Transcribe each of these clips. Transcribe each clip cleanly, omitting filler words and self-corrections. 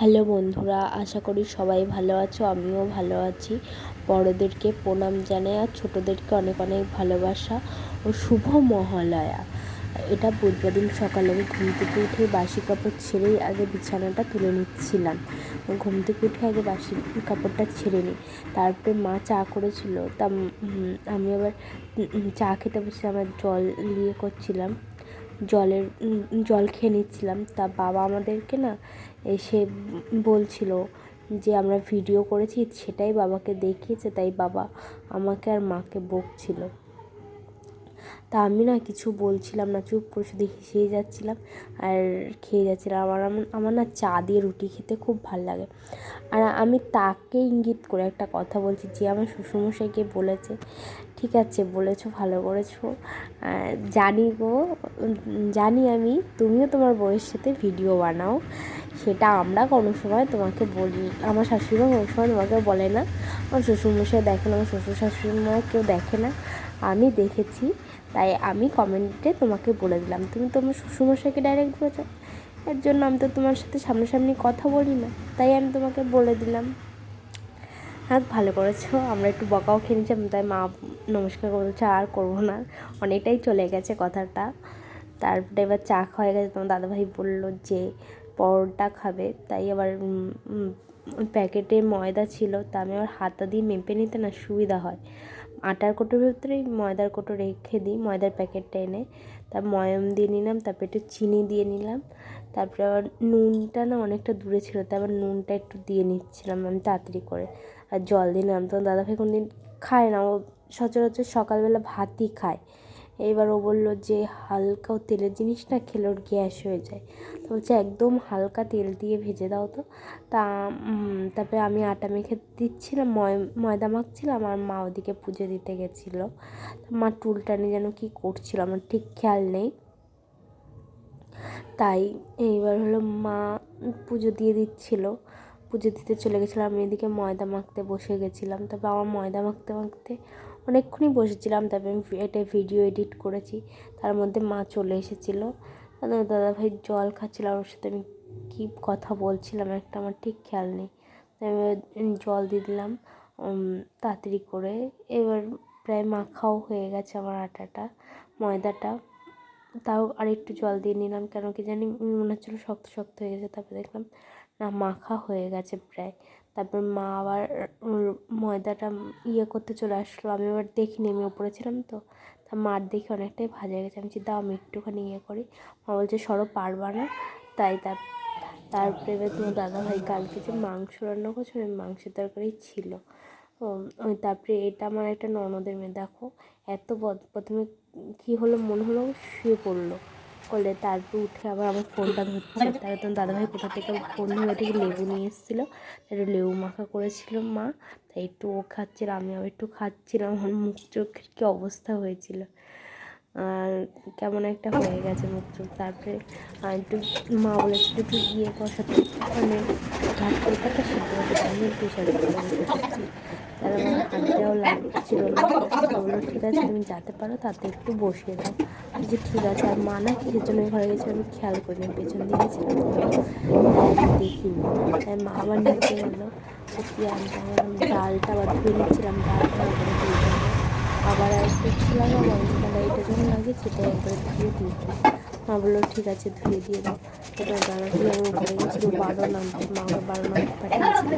Hello বন্ধুরা, আশা করি সবাই ভালো আছো। আমিও ভালো আছি। বড়োদেরকে প্রণাম জানাই আর ছোটোদেরকে অনেক অনেক ভালোবাসা ও শুভ মহালয়া। এটা বুধবার দিন সকালে আমি ঘুম থেকে উঠে বাসি কাপড় ছেড়েই আগে বিছানাটা তুলে নিচ্ছিলাম। ঘুম থেকে উঠে আগে বাসি কাপড়টা ছেড়ে নিই, তারপরে মা চা করেছিল। তা আমি আবার চা খেতে বসে আমার জল নিয়ে করছিলাম, জল খেয়ে নিচ্ছিলাম। তা বাবা আমাদেরকে না এসে বলছিল যে আমরা ভিডিও করেছি, সেটাই বাবাকে দেখিয়েছে, তাই বাবা আমাকে আর মাকে বকছিল। তা আমি না কিছু বলছিলাম না, চুপ করে শুধু হেসেই যাচ্ছিলাম আর খেয়ে যাচ্ছিলাম। আমার না চা দিয়ে রুটি খেতে খুব ভালো লাগে। আর আমি তাকে ইঙ্গিত করে একটা কথা বলছি যে আমার শ্বশুরমশাইকে বলেছে। ঠিক আছে, বলেছো, ভালো করেছো। জানি গো, জানি আমি তুমিও তোমার বউয়ের সাথে ভিডিও বানাও, সেটা আমরা কোনো সময় তোমাকে বলি। আমার শাশুড়িমা কোনো সময় তোমাকে বলে না, আমার শ্বশুরমশাই দেখে না, আমার শ্বশুর শাশুড়িমা কেউ দেখে না, আমি দেখেছি, তাই আমি কমেন্টে তোমাকে বলে দিলাম। তুমি তোমার শ্বশুরমশাইকে ডাইরেক্ট বলেছো, এর জন্য আমি তো তোমার সাথে সামনাসামনি কথা বলি না, তাই আমি তোমাকে বলে দিলাম। হ্যাঁ, ভালো করেছো। আমরা একটু বকাও খেয়ে নিচ্ছিলাম, তাই মা নমস্কার বলছে, আর করবো না, অনেকটাই চলে গেছে কথাটা। তারপরে এবার চা খাওয়া গেছে, তোমার দাদাভাই বললো যে পরোটা খাবে, তাই আবার প্যাকেটে ময়দা ছিল, তা আমি আবার হাতা দিয়ে মেপে নিতে না সুবিধা হয়। আটার কোটোর ভেতরেই ময়দার কোটো রেখে দিই, ময়দার প্যাকেটটা এনে তার ময়াম দিয়ে নিলাম, তারপরে একটু চিনি দিয়ে নিলাম, তারপরে আবার নুনটা না অনেকটা দূরে ছিল, তাই আবার নুনটা একটু দিয়ে নিচ্ছিলাম আমি তাড়াতাড়ি করে, আর জল দিয়ে নিলাম। তো দাদাভাই কোনো দিন খায় না, ও সচরাচর সকালবেলা ভাতই খায়। এইবার ও বললো যে হালকা তেলের জিনিস না খেলে ওর গ্যাস হয়ে যায়, তো বলছে একদম হালকা তেল দিয়ে ভেজে দাও তো। তা তারপরে আমি আটা মেখে দিচ্ছিলাম, ময়দা মাখছিলাম, আর মা ওদিকে পুজো দিতে গেছিলো। মা টুলটানি যেন কি করছিল আমার ঠিক খেয়াল নেই। তাই এইবার হলো মা পুজো দিয়ে দিচ্ছিলো, পুজো দিতে চলে গেছিলাম, আমি এদিকে ময়দা মাখতে বসে গেছিলাম। তারপর আমার ময়দা মাখতে মাখতে অনেকক্ষণই বসেছিলাম, তারপরে আমি এটা ভিডিও এডিট করেছি। তার মধ্যে মা চলে এসেছিলো, দাদাভাই জল খাচ্ছিল, আর ওর সাথে আমি কী কথা বলছিলাম একটা, আমার ঠিক খেয়াল নেই। আমি জল দিয়ে দিলাম তাড়াতাড়ি করে। এবার প্রায় মাখাও হয়ে গেছে আমার আটাটা, ময়দাটা, তাও আরেকটু জল দিয়ে নিলাম, কেন কি জানি মনে হচ্ছিলো শক্ত শক্ত হয়ে গেছে। তারপরে দেখলাম না, মাখা হয়ে গেছে প্রায়। তারপর মা আবার ময়দাটা করতে চলে আসলো, আমি আবার দেখিনি, আমি ওপরে ছিলাম তো, তা মার দেখে অনেকটাই ভাজা গেছে। আমি দাও আমি একটুখানি করি। মা বলছে সরো, পারবা না। তাই তারপরে এবার তোমার দাদাভাই কালকে যে মাংস রান্না করছিল, ওই মাংসের তরকারি ছিল। ওই তারপরে এটা আমার একটা ননদের মেয়ে, দেখো এত প্রথমে কী হলো, মনে হলো শুয়ে পড়লো করলে, তারপর উঠে আবার আমার ফোনটা ধরছে। তারপর তোমার দাদাভাই কোথা থেকে ফোন ধরে থেকে লেবু নিয়ে এসেছিলো, একটু লেবু মাখা করেছিল মা, তাই একটু ও খাচ্ছিল, আমি আবার একটু খাচ্ছিলাম। আমার মুখ চোখের কী অবস্থা হয়েছিল, আর কেমন একটা হয়ে গেছে মুখ চোখ। তারপরে একটু মা বলেছিল একটু বসাতে, মানে ঘাট কলকাতা সিদ্ধ বসাতে, আমি প্রেশার কুকারে বসে খাচ্ছি। তাহলে আমার হাত দেওয়াও লাগছিল না। বললো ঠিক আছে তুমি যেতে পারো, তাতে একটু বসিয়ে দাও। যে ঠিক আছে। আর মা না কিসের জন্য ঘরে গেছে আমি খেয়াল করিনি, পেছন দিকে ছিলাম তো, তাই আমি দেখিনি। তাই মা আবার নিচে গেলো, তো কী আনতে, আমার ডালটা আবার ধুয়ে নিচ্ছিলাম, ডালটা একবারে দিয়ে দেবো। আবার আরেকটা ইচ্ছে লাগাবো, আমি তাহলে এইটা যখন লাগিয়েছি এটাই একবারে ধুয়ে দিয়ে দিই। মা বললো ঠিক আছে ধুয়ে দিয়ে দাও। তো তোমার দাদা ভাই আমি উপরে গেছিলো বারণ আনতে, মা ওকে বারণ আনতে পাঠিয়েছিল।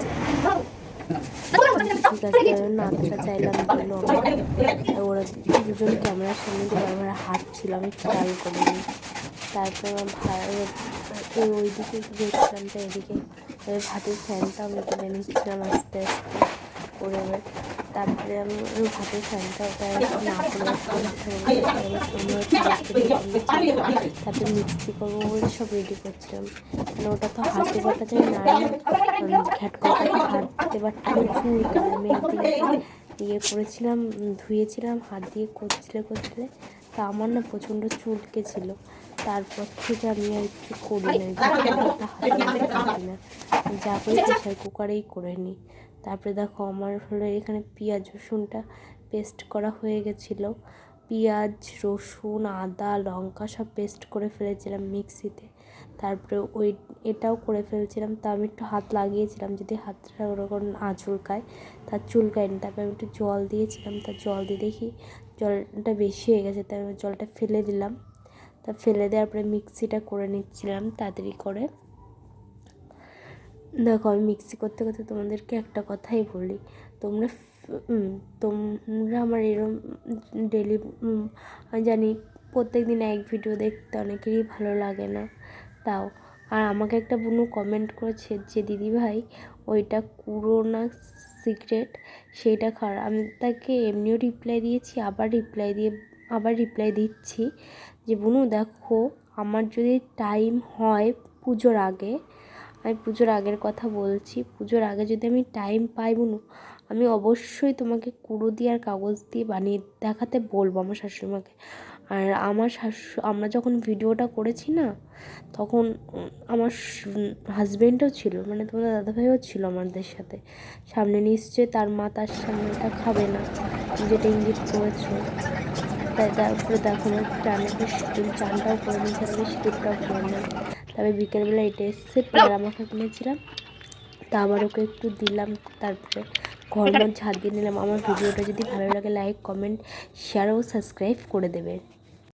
ঠিক আছে, নাড়াতে চাইলাম, দিল আমাকে। ওরা দুজন ক্যামেরার সামনে দিয়ে বারবার হাঁটছিল, আমি খেয়াল করিনি। তারপরে আমার ওই দিকে গেছিলাম, তো এদিকে ভাতের ফ্যানটা আমি তুলে নিচ্ছিলাম আস্তে আস্তে করে। এবার তারপরে আমি ওই ভাতের ফ্যানটা ওটা না করে তারপরে মিক্সি করবো বলে সব রেডি করছিলাম, মানে ওটা তো হাতে বাটা যায় না, ঘ্যাট কলকাতা হাতে বাটলে চুলকায়। আমি একদিন করেছিলাম, ধুয়েছিলাম, হাত দিয়ে করছিলে, তা আমার না প্রচণ্ড চুলকেছিল। তারপর থেকে আমি আর কিছু করি না, হাতে কাটি না, যা করি প্রেশার কুকারেই করে নিই। তারপরে দেখো আমার হলো এখানে পেঁয়াজ রসুনটা পেস্ট করা হয়ে গেছিলো, পেঁয়াজ রসুন আদা লঙ্কা সব পেস্ট করে ফেলেছিলাম মিক্সিতে। তারপরে এটাও করে ফেলছিলাম। তা আমি একটু হাত লাগিয়েছিলাম যদি হাতটা ওরকম চুলকায়, তার চুলকায়নি। তারপরে আমি একটু জল দিয়েছিলাম, তার জল দিয়ে দেখি জলটা বেশি হয়ে গেছে, তাই আমি জলটা ফেলে দিলাম। তা ফেলে দেওয়ার পরে মিক্সিটা করে নিচ্ছিলাম তাড়াতাড়ি করে। দেখো আমি মিক্সি করতে করতে তোমাদেরকে একটা কথাই বলি, তোমরা তোমরা আমার এরম ডেলি, আমি জানি প্রত্যেক দিন এক ভিডিও দেখতে অনেকেরই ভালো লাগে না, তাও আর আমাকে একটা বোনু কমেন্ট করেছে যে দিদিভাই ওইটা কুড়ো না সিক্রেট সেইটা খাওয়ার। আমি তাকে এমনিও রিপ্লাই দিয়েছি, আবার রিপ্লাই দিচ্ছি যে বোনু দেখো, আমার যদি টাইম হয় পুজোর আগে, আমি পুজোর আগের কথা বলছি, পুজোর আগে যদি আমি টাইম পাই বোনু, আমি অবশ্যই তোমাকে কুড়ো দিয়ে আর কাগজ দিয়ে বানিয়ে দেখাতে বলবো আমার শাশুড়িমাকে। আর আমরা যখন ভিডিওটা করেছি না, তখন আমার হাজব্যান্ডও ছিল, মানে তোমাদের দাদাভাইও ছিল আমাদের সাথে সামনে। নিশ্চয়ই তার মা তার সামনেটা খাবে না, যেটা ইঙ্গিত করেছো। তাই তারপরে দেখো আমার রান্নাটা চানটাও করে নিয়েছি, তারপরে সিঁদুরটাও করে নিই। তারপরে বিকেলবেলা এটা এসছে পেয়ারা মাখা কিনেছিলাম, তা আবার ওকে একটু দিলাম। তারপরে ঘর ঝাড় দিয়ে নিলাম। আমার ভিডিওটা যদি ভালো লাগে লাইক, কমেন্ট, শেয়ার ও সাবস্ক্রাইব করে দেবে।